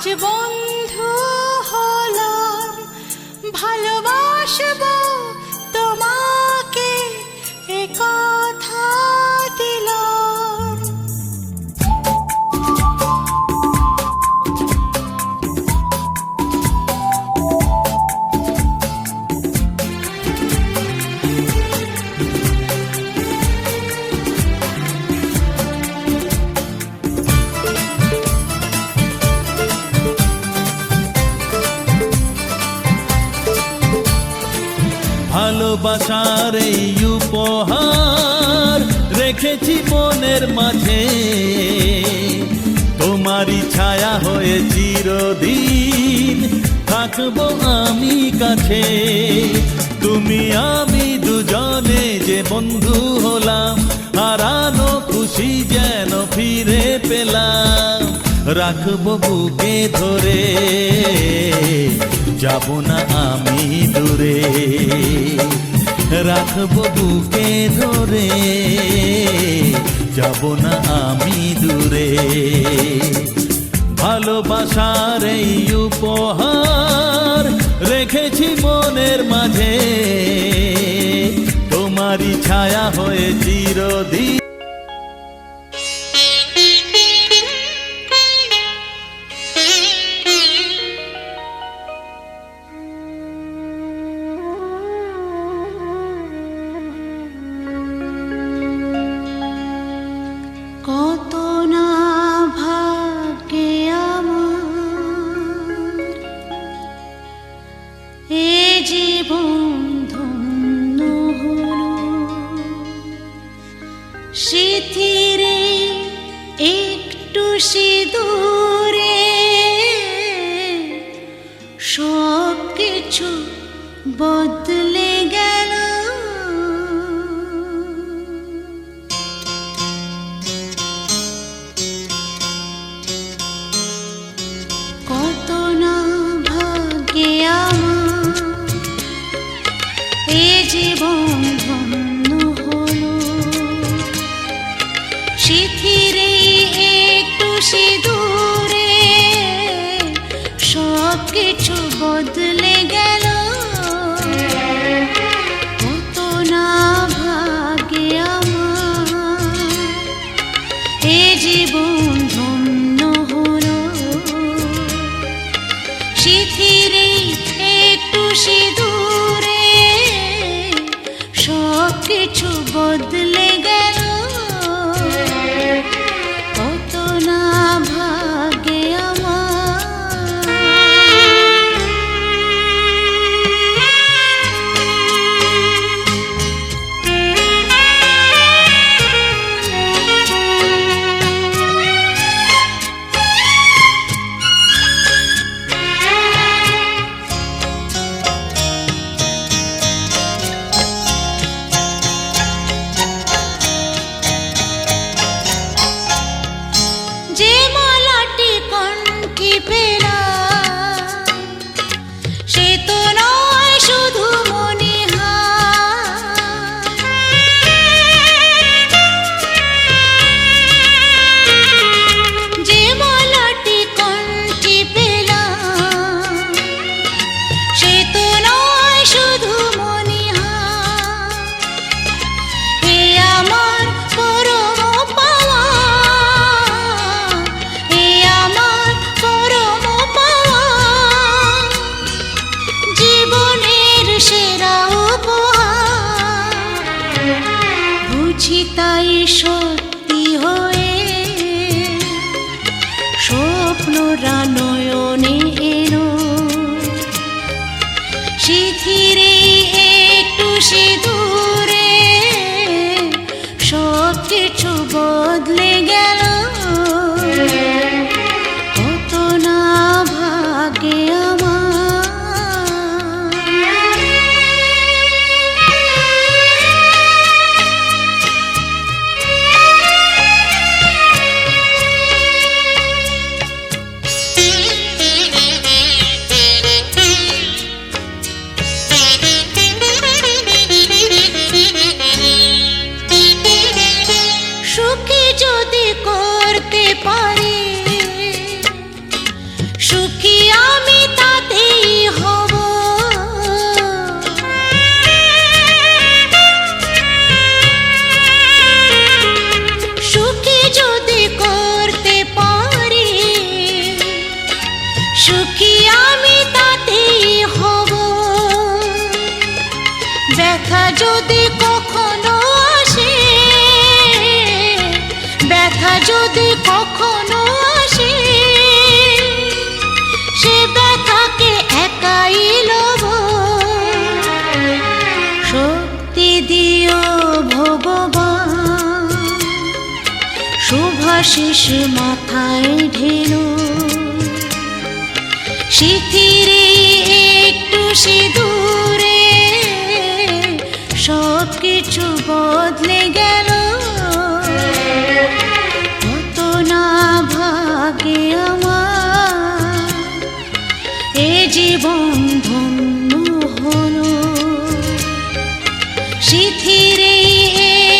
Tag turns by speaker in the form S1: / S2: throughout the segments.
S1: আজ বন্ধু হলাম, ভালোবাসবো তোমাকে, এ কথা দিলাম।
S2: ভালোবাসার এই উপহার রেখেছি মনের মাঝে, তোমারই ছায়া হয়ে চিরদিন থাকবো আমি কাছে। তুমি আমি দুজনে যে বন্ধু হলাম, হারানো খুশি যেন ফিরে পেলাম। রাখবো বুকে ধরে, যাব না আমি দূরে। রাখবো বুকে ধরে, যাব না আমি দূরে। ভালোবাসার এই উপহার রেখেছি মনের মাঝে, তোমারই ছায়া হয়ে চিরদিন।
S1: কত না ভাগ্যে আমার, এ জীবন ধন্য হলো। স্মৃতিরে একটু সিঁদুরে সব কিছু বদলে গেল। কত না ভাগ্যে আমার, এ জীবন ধন্য হলো। স্মৃতিরে একটু সিঁদুরে সব কিছু বদলে গেল। কত না ভাগ্যে আমার, এ জীবন ধন্য হলো। স্মৃতিরে একটু সিঁদুরে সব কিছু বদলে গেল। কত না ভাগ্যে যে মালাটি কণ্ঠে পেলাম, সে তো নয় শুধু মনে হয়। যে মালাটি কণ্ঠে পেলাম, সে তো নয় শুধু মনে হয়। এ আমার পরম পাওয়া, এ আমার পরম পাওয়া, জীবনের সেরা উপহার। বুঝি তাই সত্যি হয়ে স্বপ্নরা নয়নে এলো। স্মৃতিরে একটু সিঁদুরে সব কিছু বদলে গেল। কত না ভাগ্যে আমার। যদি কখনো আসে, ব্যথা যদি কখনো আসে, সে ব্যথাকে একাই লব। শক্তি দিও ভগবান, শুভাশিস মাথায় ঢেলো, শিথিরে একটু সিঁদুরে সব কিছু বদলে গেল। কত না ভাগে আমার এ জীবন ধন্য হলো, শিথিরে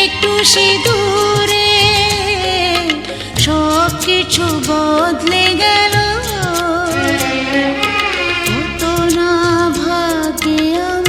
S1: একটু সিঁদুরে সব কিছু বদলে গেল। কত না ভাগে আমার।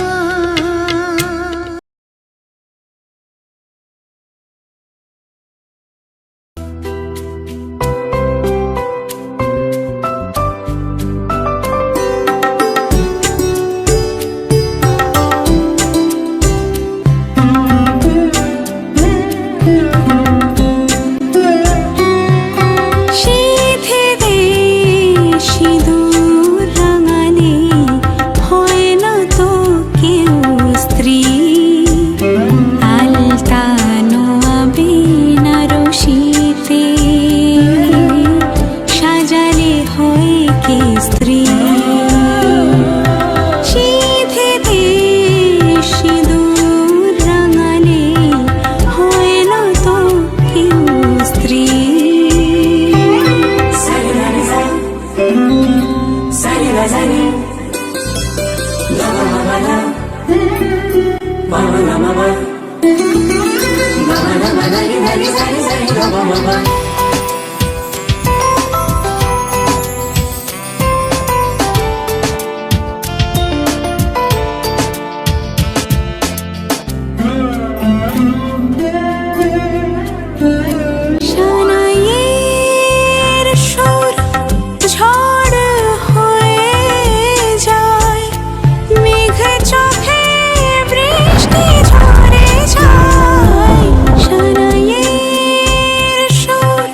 S3: শোর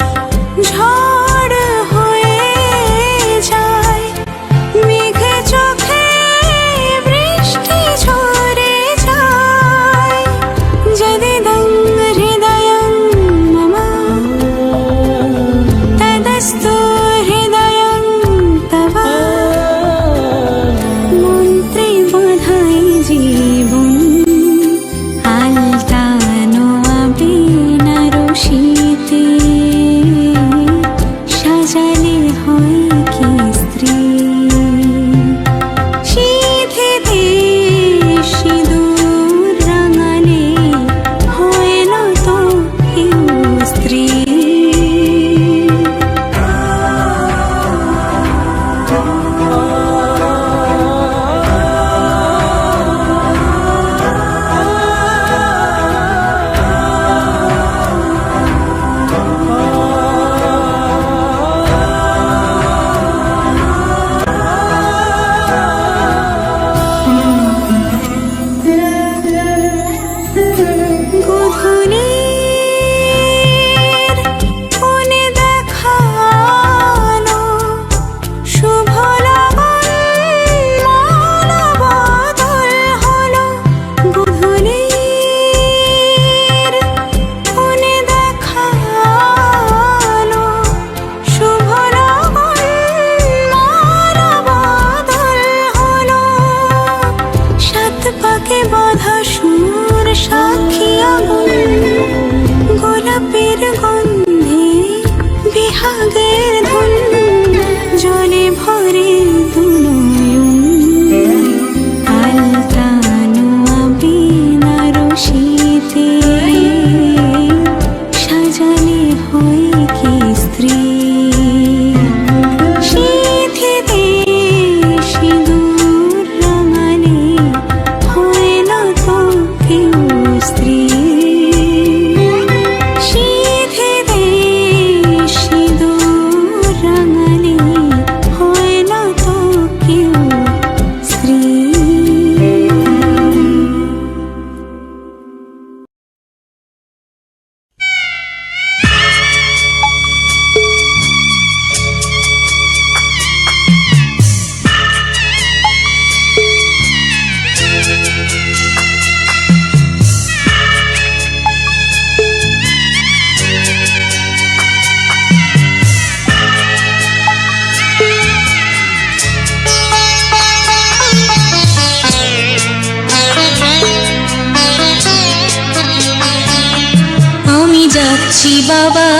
S3: যাচ্ছি বাবা,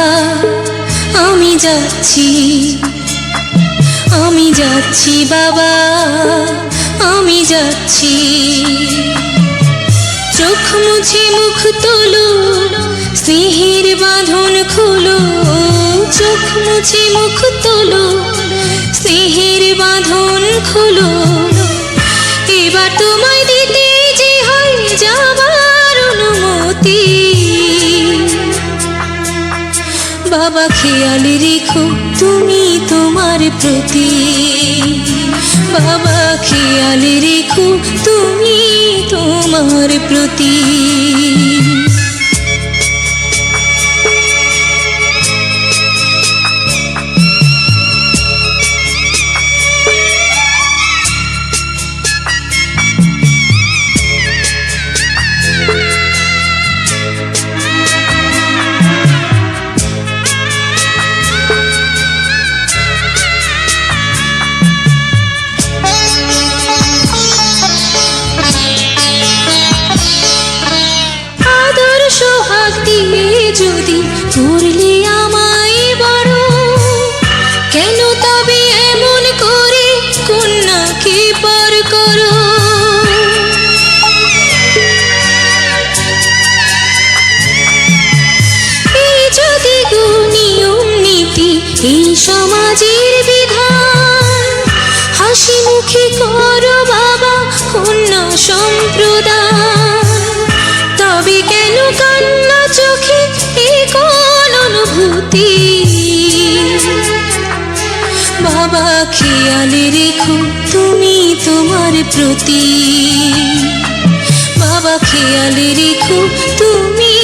S3: আমি যাচ্ছি, আমি যাচ্ছি বাবা, আমি যাচ্ছি। চোখ মুছে মুখ তোলো, স্নেহের বাঁধন খোলো, চোখ মুছে মুখ তোলো, স্নেহের বাঁধন খোলো। এবার তোমায় দিতে যে হয় যাবার অনুমতি। বাবা খেয়াল রেখো তুমি তোমার প্রতি, বাবা খেয়াল রেখো তুমি তোমার প্রতি। যদি করলে আমায় বড়, কেন তবে এমন করে কন্যাকে পর করো? এই যদি গো নিয়ম নীতি, এই সমাজের বিধান, হাসি মুখে করো বাবা কন্যা সম্প্রদান। তবে কেন কান্না চোখে এই কোন অনুভূতি? বাবা খেয়াল রেখো তুমি তোমার প্রতি, বাবা খেয়াল রেখো তুমি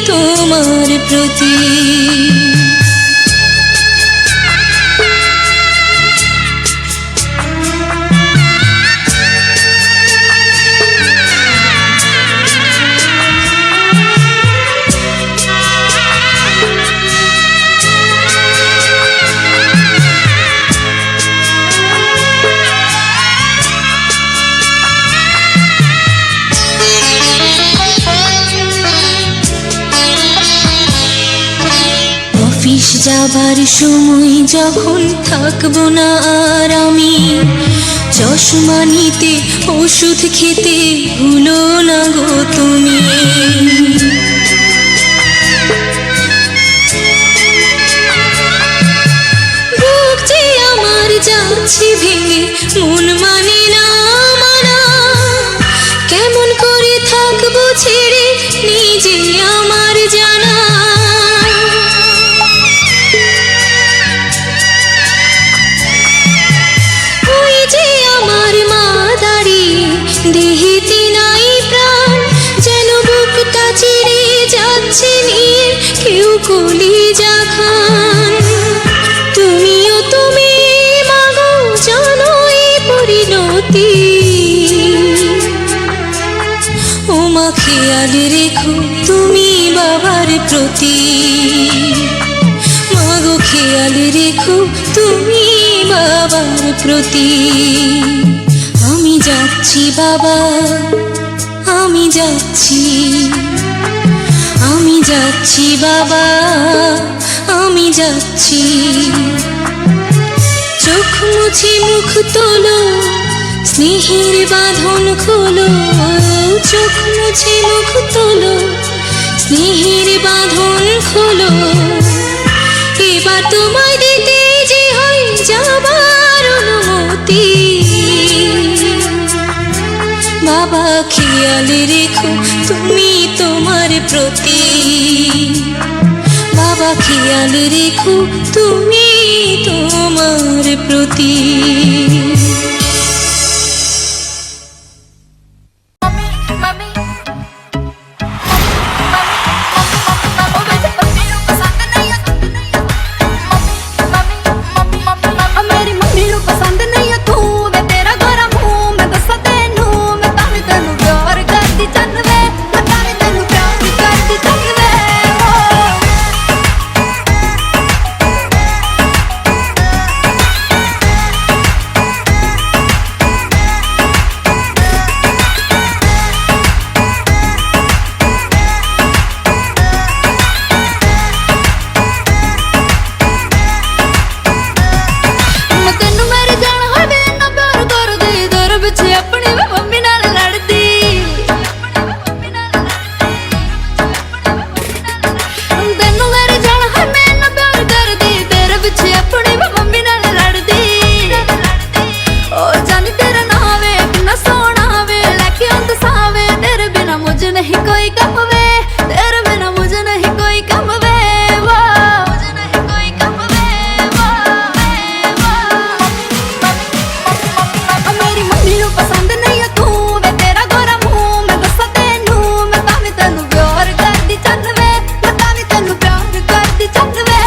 S3: তোমার প্রতি। অফিস যাবার সময় যখন থাকবো না আর আমি, চশমা নিতে ওষুধ খেতে ভুলো না গো তুমি। বুক যে আমার যাচ্ছে ভেঙে, মন মানে না মানা, কেমন করে থাকবো ছেড়ে নিজে আমার জানা। দেহেতে নাই প্রাণ, যেন বুকটা চিরে যাচ্ছে নিয়ে কেউ কলিজা খান। তুমিও তুমি মাগো জানো এই পরিণতি। ওমা খেয়াল রেখো তুমি বাবার প্রতি, মাগো খেয়াল রেখো তুমি বাবার প্রতি। আমি যাচ্ছি বাবা, আমি যাচ্ছি, আমি যাচ্ছি বাবা, আমি যাচ্ছি। চোখ মুছে মুখ তোলো, স্নেহের বাঁধন খোলো, চোখ মুছে মুখ তোলো, স্নেহের বাঁধন খোলো। এবার তোমায় দিতে যে হয় যাবার অনুমতি। বাবা খেয়াল রেখো তুমি তোমার প্রতি, বাবা খেয়াল রেখো তুমি তোমার প্রতি। नहीं कोई कम वे, तेरे बिना मुझे नहीं कोई कम वे, वो मुझे नहीं कोई कम वे, वो मेरी मम्मी नू पसंद नहीं है तू वे, तेरा गोरा मुंह मैं गुस्सा तेनू, मैं तावी तेनू प्यार करदी चल वे, मैं तावी तेनू प्यार करदी चल वे,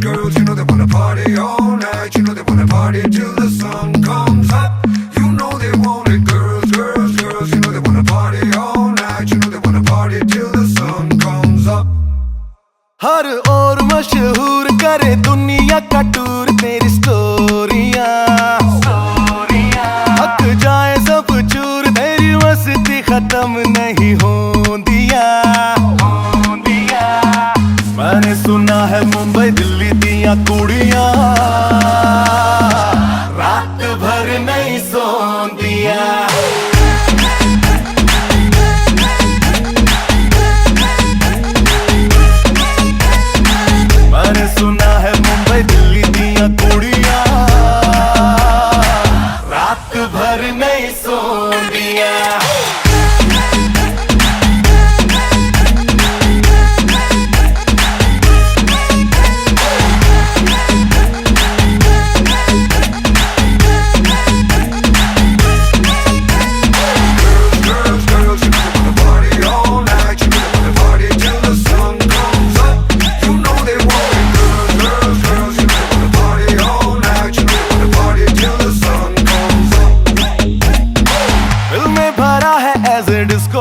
S4: Girls, you know they wanna party all night. You know they wanna party till the sun comes up. You know they want it. Girls, you know they wanna party all night. You know they wanna party till the sun comes up.
S2: हर ओर मशहूर करे दुनिया का tour तेरी स्टोरियां, हक जाए सब चूर तेरी मस्ती खत्म नहीं होंदिया। मैंने सुना है मुंबई दिल्ली दिया कुड़ियां रात भर नहीं सोंदिया। मैंने सुना है मुंबई दिल्ली दिया कुड़ियां रात भर नहीं सोंदिया।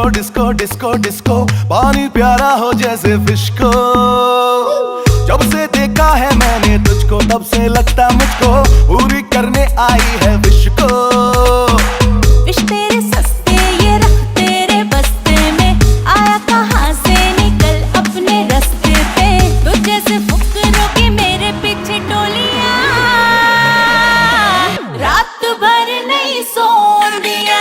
S2: डिस्को डिस्को डिस्को पानी प्यारा हो जैसे फिश को, जब से देखा है मैंने तुझको तब से लगता मुझको पूरी करने आई है विश को।
S3: विश तेरे सस्ते ये रख तेरे बस्ते में, आया कहाँ से निकल अपने रास्ते पे, तो जैसे फुकरों की मेरे पीछे टोलियां रात भर नहीं सोन दिया।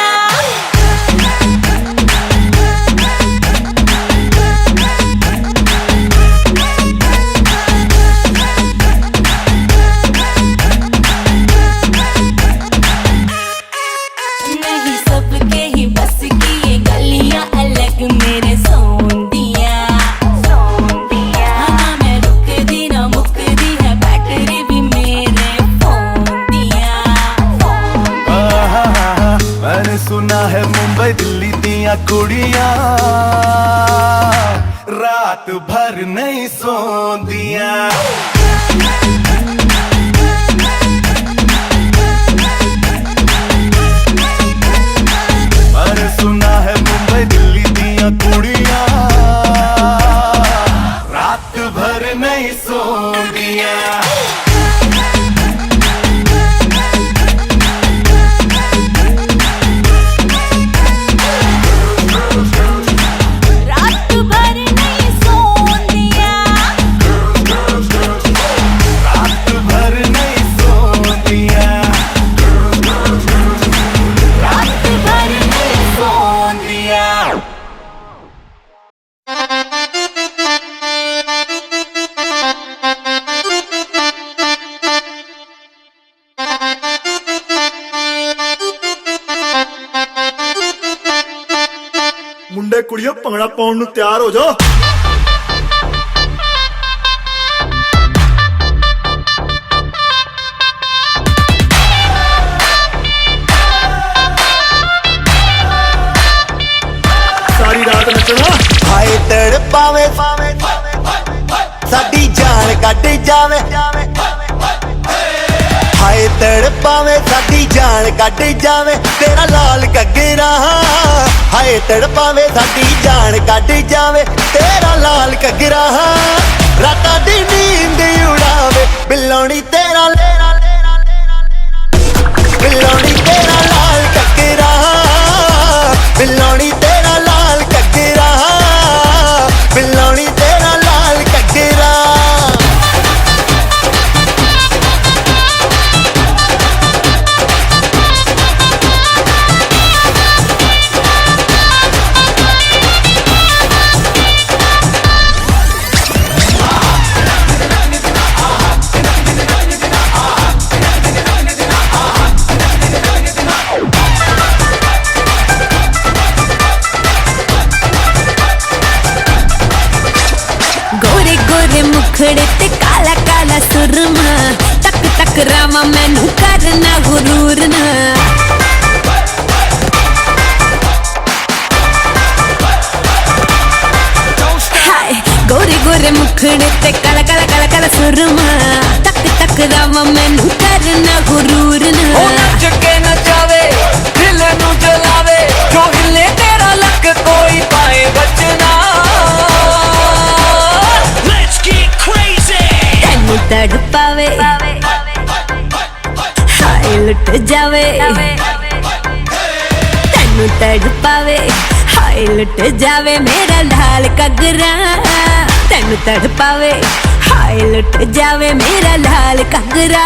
S2: सुना है मुंबई दिल्ली दिया कुड़ियां रात भर नहीं सोंदिया। मैंने सुना है मुंबई दिल्ली दिया कुड़ियां रात भर नहीं सोंदिया। रात
S5: ਮੁੰਡੇ ਕੁੜੀਓ ਭੰਗੜਾ ਪਾਉਣ ਨੂੰ ਤਿਆਰ ਹੋ ਜਾਓ। ਸਾਰੀ ਰਾਤ ਨੱਚਣਾ।
S6: ਹਾਏ ਤੜਪਾਵੇ ਸਾਡੀ ਜਾਨ ਕੱਢ ਜਾਵੇ, ਹਾਏ ਤੜਪਾਵੇ ਸਾਡੀ ਜਾਨ ਕੱਢ ਜਾਵੇ ਤੇਰਾ ਲਾਲ ਘੱਗਰਾ। ਹਾਏ ਤੜਪਾਵੇ ਸਾਡੀ ਜਾਨ ਕੱਢ ਜਾਵੇ ਤੇਰਾ ਲਾਲ ਘੱਗਰਾ। ਰਾਤਾਂ ਦੀ ਨੀਂਦ ਉਡਾਵੇ ਬਿੱਲੋਣੀ ਤੇਰਾ ਬਿੱਲੋਣੀ ਤੇਰਾ ਲਾਲ ਘੱਗਰਾ, ਬਿੱਲੋਣੀ ਤੇਰਾ ਲਾਲ ਘੱਗਰਾ, ਬਿੱਲੋਣੀ ਤੇਰਾ ਲਾਲ ਘੱਗਰਾ।
S3: गोरे गोरे मुखड़े ते काला काला सुरमा, टक टक रावा मैनू करना गुरूर ना। हाय गोरे गोरे मुखड़े ते काला काला काला काला सुरमा, टक टक रावा मैनू करना गुरूर ना।
S7: ओ नच के नचावे दिल नू जलावे, जो हिले तेरा लक कोई पाए बचना।
S3: तैनू तड़पावे हाय लुट जावे, तैनू तड़पावे हाय लुट जावे मेरा लाल घग्गरा। तैनू तड़पावे हाय लुट जावे मेरा लाल घग्गरा।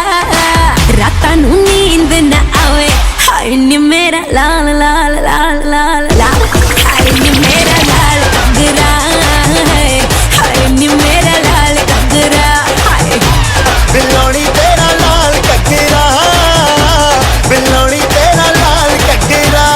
S3: रातां नू नींद न आवे हाय नी मेरा लाल लाल लाल लाल लाल। हाय नी मेरा लाल घग्गरा, हाय नी मेरा लाल घग्गरा।
S6: ਬਿੱਲੋਣੀ ਤੇਰਾ ਲਾਲ ਘੱਗਰਾ, ਬਿੱਲੋਣੀ ਤੇਰਾ ਲਾਲ ਘੱਗਰਾ।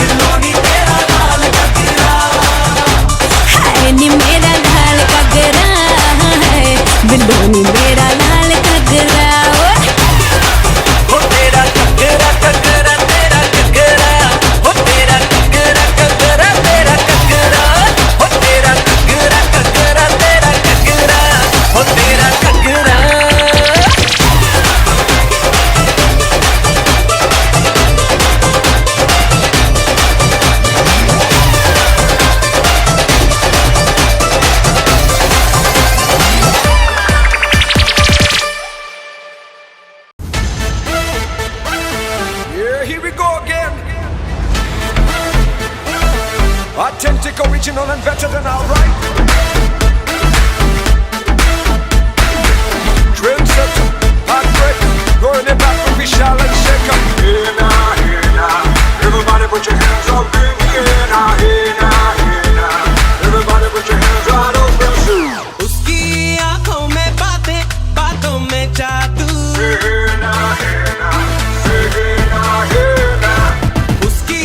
S7: बिल्लोनी तेरा लाल घग्गरा,
S3: हाय नी मेरा लाल घग्गरा, बिल्लोनी मेरा लाल घग्गरा।
S7: ओ तेरा घग्गरा घग्गरा तेरा घग्गरा, ओ तेरा घग्गरा घग्गरा तेरा घग्गरा, ओ तेरा घग्गरा घग्गरा तेरा घग्गरा, ओ तेरा घग्गरा।
S4: Yeah, here we go again. Authentic, original, and better than alright. Trendsetter, heartbreaker, going it back from Vishal and Shaker. Hey now, hey now, everybody put your hands up in the air now, hey now, hey now, everybody put your hands right up in the air.
S8: उसकी आंखों में बातें, बातों में जादू।
S4: Hey now, hey now, hey now, hey now.
S8: उसकी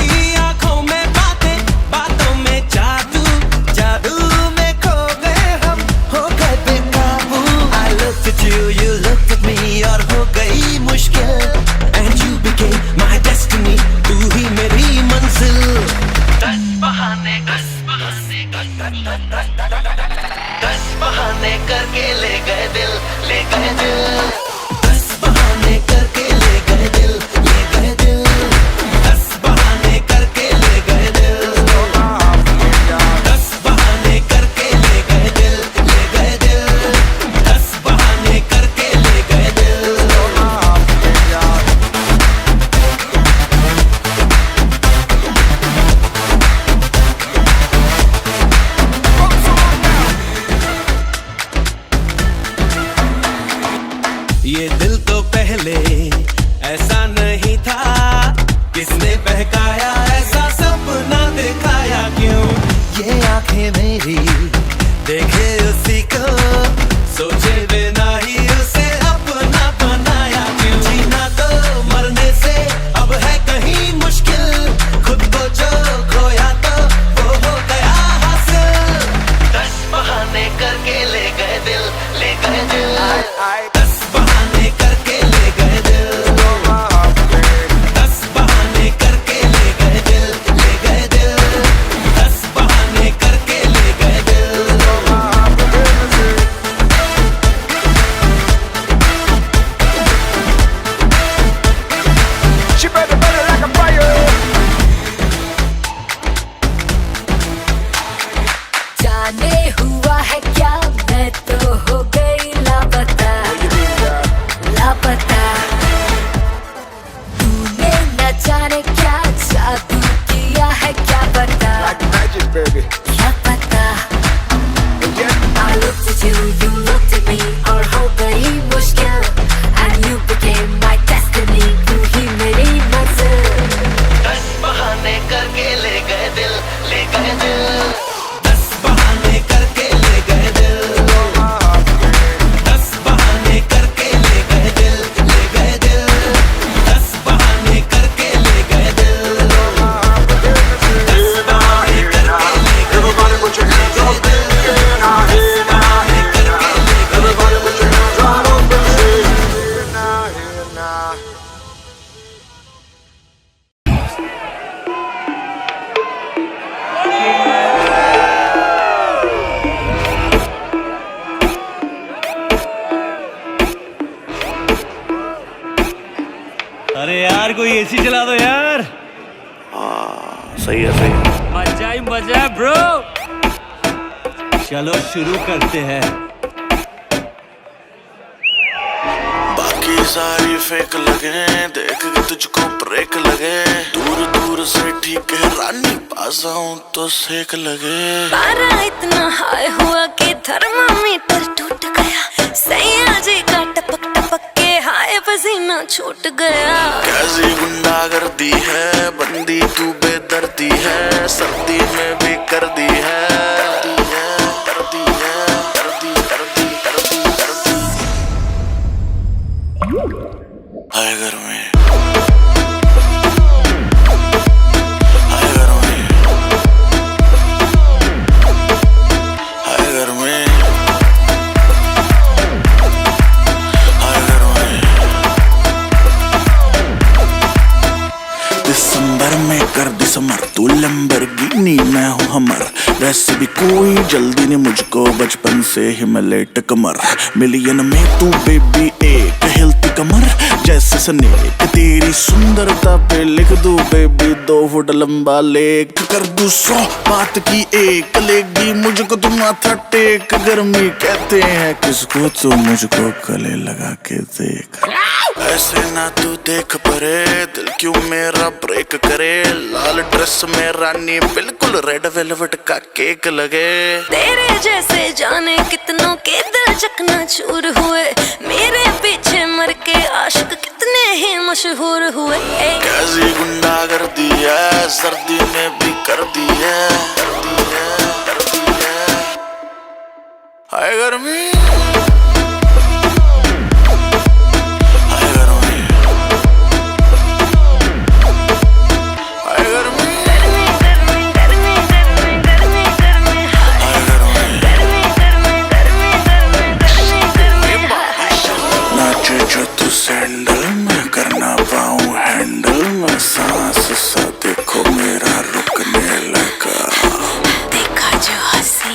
S8: आंखों में बातें, बातों में जादू। जादू में खो गए हम, हो गए बेकाबू। I looked at you, you looked at me, और हो गई मुश्किल। And you became my
S7: 10 बहाने करके ले गए दिल, ले गए दिल। 10 बहाने करके ले गए दिल, ले गए दिल। 10 बहाने करके ले गए दिल। 10 बहाने करके ले गए दिल, ले गए दिल। 10 बहाने करके ले गए दिल। ये दिल तो पहले ऐसा नहीं था, किसने बहकाया ऐसा सपना दिखाया क्यों? ये आंखें मेरी देखे उसी को, सोचे बिना ही उसे अपना बनाया क्यों? जीना तो मरने से अब है कहीं मुश्किल, खुद को जो खोया तो वो हो गया हासिल। 10 बहाने करके ले गए दिल, ले गए दिल। 10 बहाने करके ले गए दिल। 10 बहाने करके ले गए दिल, ले गए दिल। 10 बहाने करके ले गए दिल।
S4: She better like a fire.
S3: जाने हुआ है क्या, मैं तो हो गई लापता, लापता। तूने न जाने क्या जादू किया है, क्या पता,
S4: Magic, baby.
S3: क्या पता। I looked at you, you looked at me, और हो गई मुश्किल, and you became my destiny, तू ही मेरी मंजिल।
S7: 10 बहाने करके ले गए दिल, ले गए दिल। 10 बहाने करके ले गए दिल। 10 बहाने करके ले गए दिल, ले गए दिल। 10 बहाने करके ले गए दिल। 10 बहाने करके ले गए दिल।
S4: Everybody put your hands up in the air now. Here now, here now. Everybody put your hands right up in the air. Here now, here now.
S9: अरे यार कोई एसी चला दो यार।
S5: सही है, सही है।
S9: मजा ही मजा है ब्रो। चलो शुरू करते हैं।
S2: बाकी सारी फेक लगे, देख के तुझको ब्रेक लगे। दूर दूर से ठीक है रानी, पास आऊं तो सेक लगे।
S3: पारा इतना हाई हुआ कि थर्मामीटर टूट गया, सैया जी का टपक टपक के हाय पसीना छूट गया।
S2: कैसी गुंडागर्दी है, बंदी तू बेदर्दी है, सर्दी में भी कर दी है। करदी है, करदी है, करदी, करदी, करदी, करदी। हाय घर में, हाय घर में, हाय घर में, हाय घर में। दिसंबर में कर दिसंबर, तू लैम्बोर्गिनी मैं हूँ हमर। वैसे भी कोई जल्दी नहीं मुझको, बचपन से ही मैं लेट कमर। मिलियन में तू बेबी एक हिलती कमर, जैसे स्नेक तेरी सुंदरता पे लिख दूं बेबी 2 फुट लंबा लेख। कर दूं 100 बात की एक, लेगी मुझको तुम माथा टेक। गर्मी कहते हैं किसको, तो मुझको गले लगा के देख। ऐसे ना तू देख परे, दिल क्यों मेरा ब्रेक करे। लाल ड्रेस में रानी बिल्कुल रेड वेलवेट का केक लगे।
S3: तेरे जैसे जाने कितनों के दिल चकना चूर हुए, मेरे पीछे मर के आशिक कितने ही मशहूर हुए।
S2: कैसी गुंडागर्दी है, सर्दी में भी कर दी है, कर दी है, कर दी है। हाय गर्मी, हाय गर्मी, हाय गर्मी,
S3: गर्मी गर्मी गर्मी गर्मी गर्मी गर्मी
S2: हाय गर्मी।
S3: गर्मी गर्मी गर्मी गर्मी गर्मी गर्मी।
S2: नाचे जो तू सैंडल में, करना पाऊं हैंडल में। सांस सा देखो मेरा रुकने लगा,
S3: देखा जो हंसी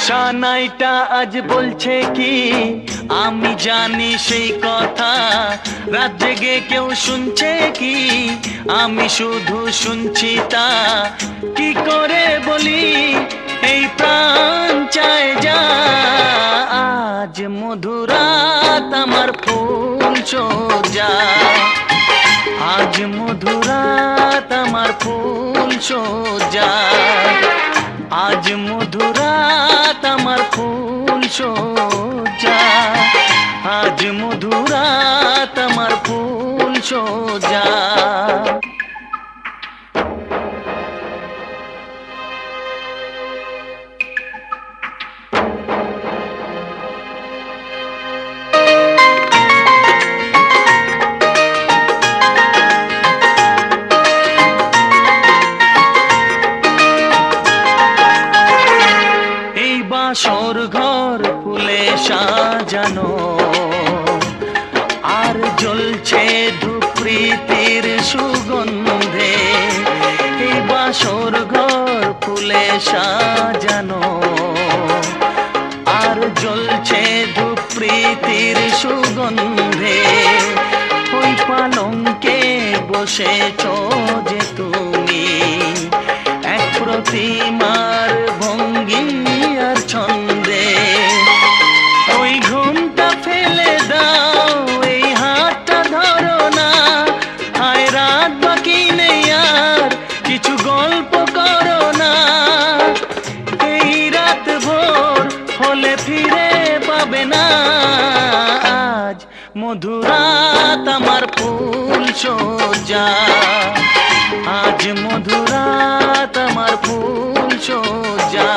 S8: সানাইটা আজ বলছে কি আমি জানি সেই কথা, রাত জেগে কেউ শুনছে কি আমি শুধু শুনছি তা। কি করে বলি এই প্রাণ চায় যা, আজ মধুরাত আমার ফুল সোজা, আজ মধুরাত আমার ফুল সোজা, আজ মধুরাত আমার ফুল সোজা, আজ মধুরাত আমার ফুল সোজা। বাসর ঘর ফুলে সাজানো আর জ্বলছে ধূপ প্রীতির সুগন্ধে, এই বাসর ঘর ফুলে সাজানো আর জ্বলছে ধূপ প্রীতির সুগন্ধে। ওই পালঙ্কে বসেছ যে তুমি এক প্রতিমার ভঙ্গি আর ছন্দে, ওই ঘুমটা ফেলে দাও এই হাতটা ধরো না, হায় রাত বাকি নেই আর কিছু গল্প করো না, এই রাত ভোর হলে ফিরে পাবে না, আজ মধুরাত আমার ফুল সোজা, আজ মধুরাত আমার ফুল সোজা,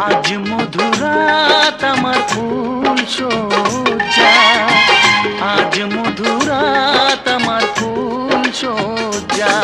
S8: আজ মধুরাত আমার ফুল সোজা, আজ মধুরাত আমার ফুল সোজা।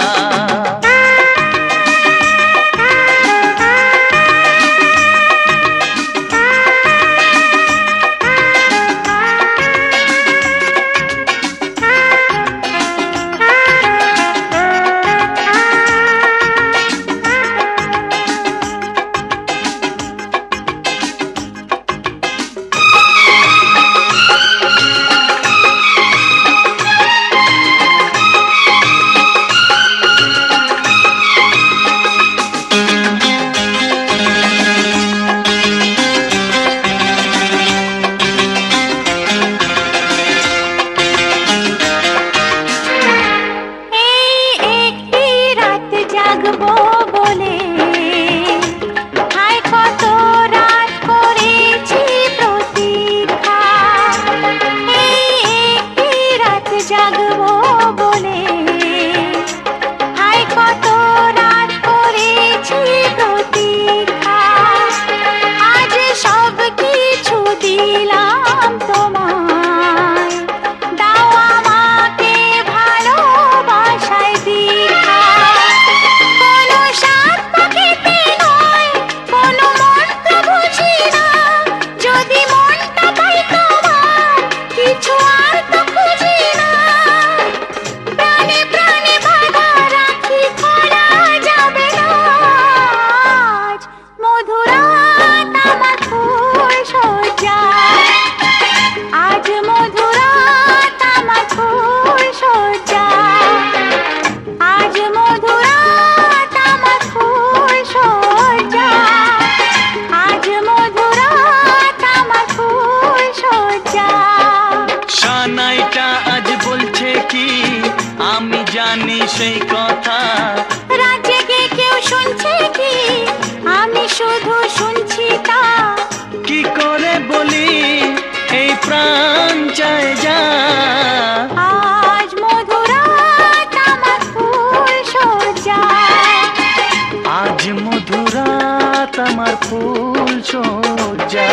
S8: সেই কথা
S3: রাত জেগে কেউ শুনছে কি আমি শুধু শুনছি তা
S8: কি করে বলি এই প্রাণ চায় যা
S3: আজ মধুরাত আমার ফুল সজ্জা
S8: আজ মধুরাত আমার ফুল সজ্জা